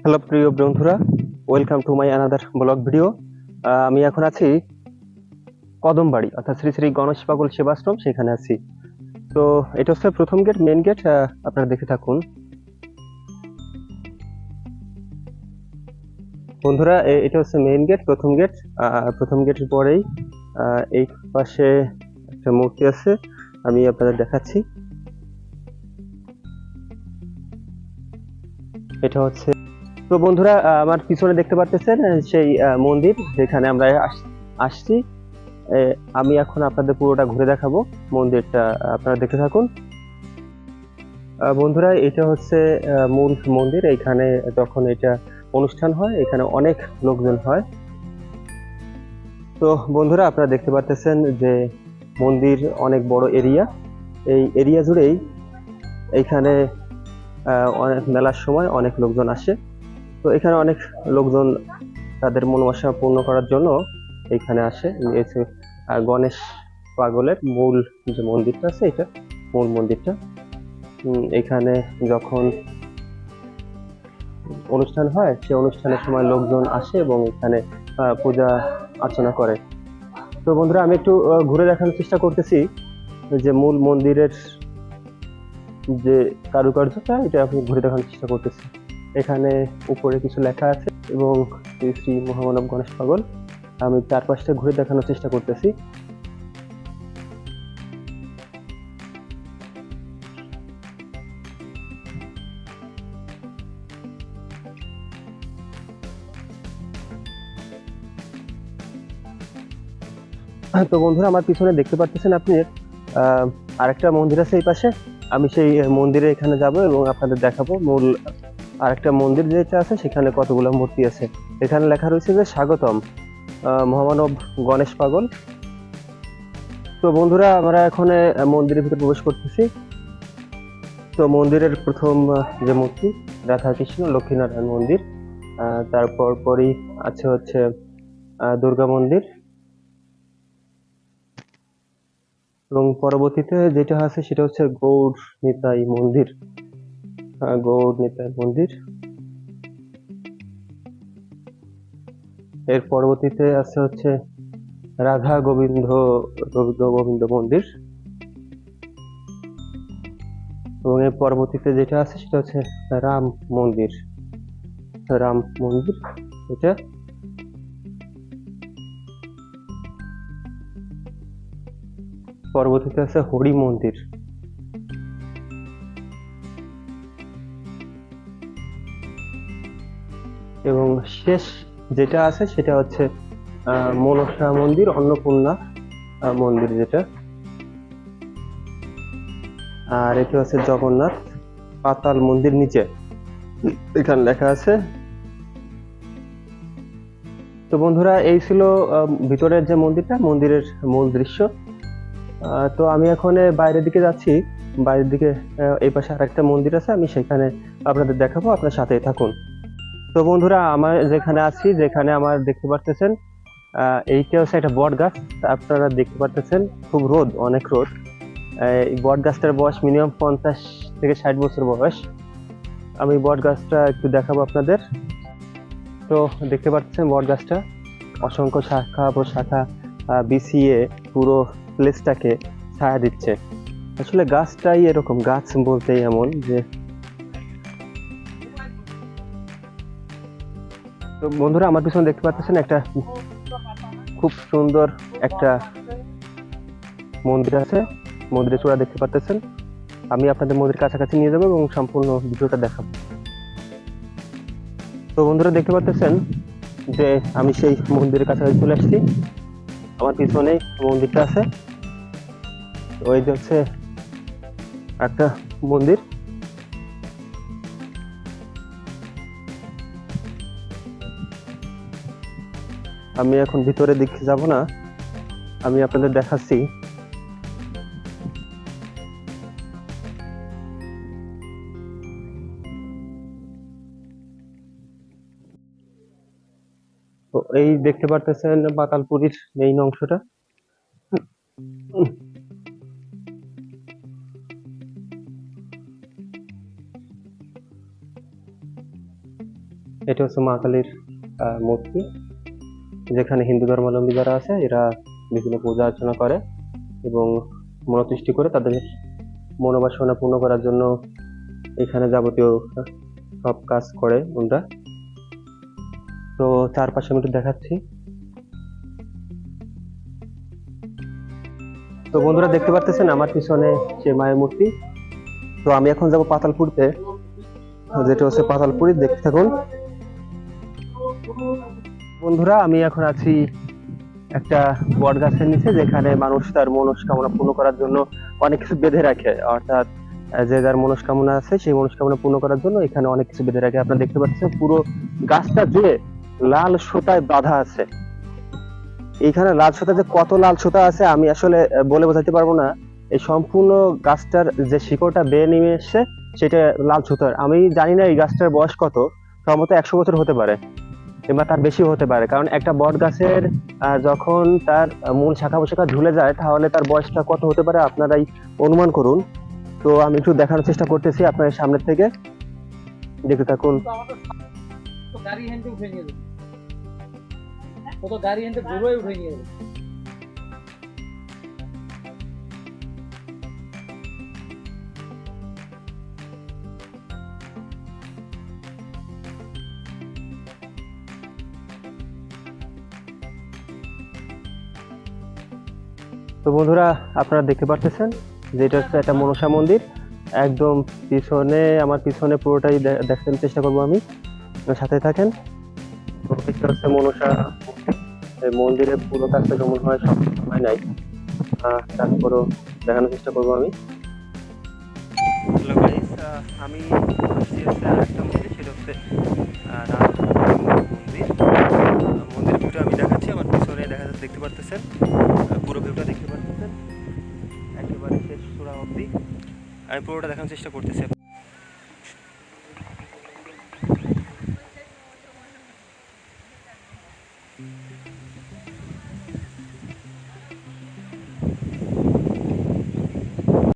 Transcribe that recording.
Hello প্রিয় বন্ধুরা, welcome to my another blog video. আমি এখন আছি কদমবাড়ি অর্থাৎ শ্রী শ্রী গণেশ পাগল সেবাশ্রম, সেখানে আছি। তো এটা হচ্ছে প্রথম গেট, মেন গেট। আপনারা দেখে থাকুন বন্ধুরা। এটা হচ্ছে মেন গেট, প্রথম গেট। প্রথম গেটের পরেই এই পাশে একটা মূর্তি আছে, আমি আপনাদের দেখাচ্ছি। এটা হচ্ছে, তো বন্ধুরা আমার পিছনে দেখতে পাচ্ছেন সেই মন্দির যেখানে আমরা আসছি। আমি এখন আপনাদের পুরোটা ঘুরে দেখাবো মন্দিরটা, আপনারা দেখতে থাকুন। বন্ধুরা, এটা হচ্ছে মূল মন্দির। এখানে যখন এটা অনুষ্ঠান হয়, এখানে অনেক লোকজন হয়। তো বন্ধুরা, আপনারা দেখতে পাচ্ছেন যে মন্দির অনেক বড় এরিয়া। এই এরিয়া জুড়েই এইখানে অনেক মেলার সময় অনেক লোকজন আসে। তো এখানে অনেক লোকজন তাদের মনোবাসনা পূর্ণ করার জন্য এখানে আসে। গণেশ পাগলের মূল যে মন্দিরটা আছে, এটা মূল মন্দিরটা। এখানে যখন অনুষ্ঠান হয়, সে অনুষ্ঠানের সময় লোকজন আসে এবং এখানে পূজা অর্চনা করে। তো বন্ধুরা, আমি একটু ঘুরে দেখানোর চেষ্টা করতেছি যে মূল মন্দিরের যে কারুকার্যটা, এটা আমি ঘুরে দেখানোর চেষ্টা করতেছি। এখানে উপরে কিছু লেখা আছে এবং শ্রী শ্রী মহামানব গণেশ পাগল। আমি চারপাশটা ঘুরে দেখানোর চেষ্টা করতেছি। তো বন্ধুরা, আমার পিছনে দেখতে পাচ্ছেন আপনি আরেকটা মন্দির আছে এই পাশে। আমি সেই মন্দিরে এখানে যাব এবং আপনাদের দেখাবো মূল আরেকটা মন্দির যেটা আছে, সেখানে কতগুলো মূর্তি আছে। এখানে লেখা রয়েছে যে স্বাগতম মহামানব গণেশ পাগল। তো বন্ধুরা, আমরা এখন মন্দিরের ভিতরে প্রবেশ করতেছি। তো মন্দিরের প্রথম যে মূর্তি, রাধা কৃষ্ণ লক্ষ্মীনারায়ণ মন্দির। তারপর পরই আছে হচ্ছে দুর্গা মন্দির, এবং পরবর্তীতে যেটা আছে সেটা হচ্ছে গৌর নিতাই মন্দির। গৌর নিতাই মন্দির। এর পরবর্তীতে আছে হচ্ছে রাধা গোবিন্দ গোবিন্দ মন্দির, এবং এর পরবর্তীতে যেটা আছে সেটা হচ্ছে রাম মন্দির। রাম মন্দির এটা। পরবর্তীতে আছে হরি মন্দির, এবং শেষ যেটা আছে সেটা হচ্ছে মনসা মন্দির, অন্নপূর্ণা মন্দির যেটা। আর এটা হচ্ছে জগন্নাথ পাতাল মন্দির নিচে, এখানে লেখা আছে। তো বন্ধুরা, এই ছিল ভিতরের যে মন্দিরটা, মন্দিরের মূল দৃশ্য। তো আমি এখন বাইরের দিকে যাচ্ছি। বাইরের দিকে এই পাশে আরেকটা মন্দির আছে, আমি সেখানে আপনাদের দেখাবো, আপনার সাথেই থাকুন। তো বন্ধুরা, আমার যেখানে আছি, যেখানে আমার দেখতে পাচ্ছেন এইটা হচ্ছে একটা বট গাছ। আপনারা দেখতে পাচ্ছেন খুব রোদ, অনেক রোদ। এই বট গাছটার বয়স মিনিমাম 50 থেকে 60 বছর বয়স। আমি বট গাছটা একটু দেখাবো আপনাদের। তো দেখতে পাচ্ছেন বট গাছটা অসংখ্য শাখা প্রশাখা বিছিয়ে পুরো প্লেসটাকে ছায়া দিচ্ছে। আসলে গাছটাই এরকম, গাছ বলতেই এমন যে। তো বন্ধুরা, আমার পিছনে দেখতে পাচ্ছেন একটা খুব সুন্দর একটা মন্দির আছে। মন্দিরের চূড়া দেখতে পাচ্ছেন। আমি আপনাদের মন্দিরের কাছাকাছি নিয়ে যাবো এবং সম্পূর্ণ ভিডিওটা দেখাবো। তো বন্ধুরা, দেখতে পাচ্ছেন যে আমি সেই মন্দিরের কাছাকাছি চলে আসছি। আমার পিছনেই মন্দিরটা আছে। ওই যে হচ্ছে একটা মন্দির। আমি এখন ভিতরের দিকে যাব না, আমি আপনাদের দেখাচ্ছি। তো এই দেখতে পারতেছেন পাতালপুরীর মেইন অংশটা। এটা হচ্ছে মা কালীর মূর্তি, যেখানে হিন্দু ধর্মাবলম্বী যারা আছে এরা বিভিন্ন পূজা অর্চনা করে এবং মনোতুষ্টি করে তাদের মনোবাসনা পূর্ণ করার জন্য এখানে যাবতীয় সব কাজ করে ওনারা। তো চারপাশে আমি একটু দেখাচ্ছি। তো বন্ধুরা দেখতে পাচ্ছেন আমার পিছনে সে মায়ের মূর্তি। তো আমি এখন যাব পাতালপুরিতে, যেটা হচ্ছে পাতালপুরি, দেখতে থাকুন। বন্ধুরা আমি এখন আছি একটা বট গাছের নিচে, যেখানে মানুষ তার মনস্কামনা পূর্ণ করার জন্য অনেক কিছু বেঁধে রাখে, অর্থাৎ যে যার মনস্কামনা আছে সেই মনস্কামনা পূর্ণ করার জন্য এখানে অনেক কিছু বেঁধে রাখে। আপনারা দেখতে পাচ্ছেন পুরো গাছটা জুড়ে লাল সুতায় বাঁধা আছে। এইখানে লাল সুতা, যে কত লাল সুতা আছে আমি আসলে বলে বোঝাতে পারবো না। এই সম্পূর্ণ গাছটার যে শিকড়টা বেয়ে নেমে এসছে সেটা লাল সুতার। আমি জানি না এই গাছটার বয়স কত, সম্ভবত 100 বছর হতে পারে কিংবা তার বেশি হতে পারে, কারণ একটা বট গাছের যখন তার মূল শাখা পোশাখা ঝুলে যায় তাহলে তার বয়সটা কত হতে পারে আপনারাই অনুমান করুন। তো আমি একটু দেখানোর চেষ্টা করতেছি আপনার সামনের থেকে, দেখতে থাকুন। তো বন্ধুরা আপনারা দেখতে পাচ্ছেন যে এটা হচ্ছে একটা মনসা মন্দির। একদম পিছনে, আমার পিছনে পুরোটাই দেখার চেষ্টা করবো আমি, সাথে থাকেন। তো এটা হচ্ছে মনসা মন্দিরের পুরো কাজটা কেমন হয় সব সময় নাই, তারপরও দেখানোর চেষ্টা করবো আমি। হ্যালো গাইস, আমি আসছি হচ্ছে আরেকটা মন্দির, সেটা হচ্ছে রাম মন্দির। মন্দির ভিউটা আমি দেখাচ্ছি, আমার পিছনে দেখা যাচ্ছে, দেখতে পারতেছেন পুরো ভিউটা দেখতে পারতেছেন একেবারে শেষ চূড়া অবধি। আমি পুরোটা দেখানোর চেষ্টা করতেছি।